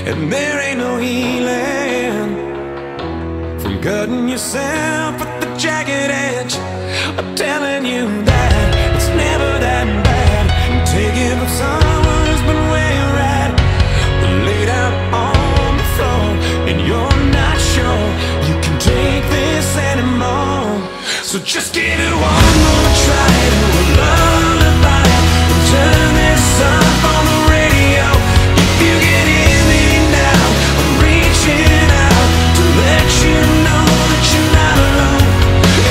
and there ain't no healing from cutting yourself at the jagged edge. I'm telling you that it's never that bad. Taking from someone who's been where you're at, laid out on the floor, and you're not sure you can take this anymore. So just give it one more try to a lullaby, and turn this up on the radio. If you can hear me now, I'm reaching out to let you know that you're not alone.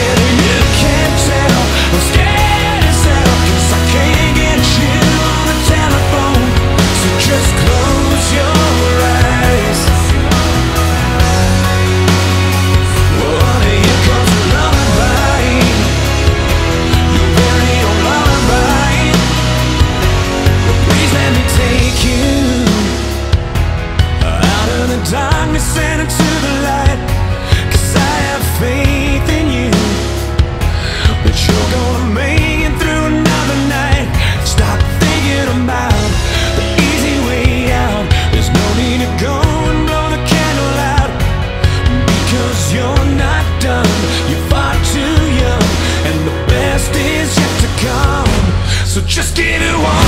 And if you can't tell, I'm scared as hell, 'cause I can't get you on the telephone. So just close your eyes. Oh, here comes a lullaby, your very own lullaby. Please let me take you out of the darkness and into the light, 'cause I have faith in you, that you're gonna make it through another night. Stop thinking about the easy way out. There's no need to go and blow the candle out, because you're not done. You're far too young, and the best is yet to come. So just give it one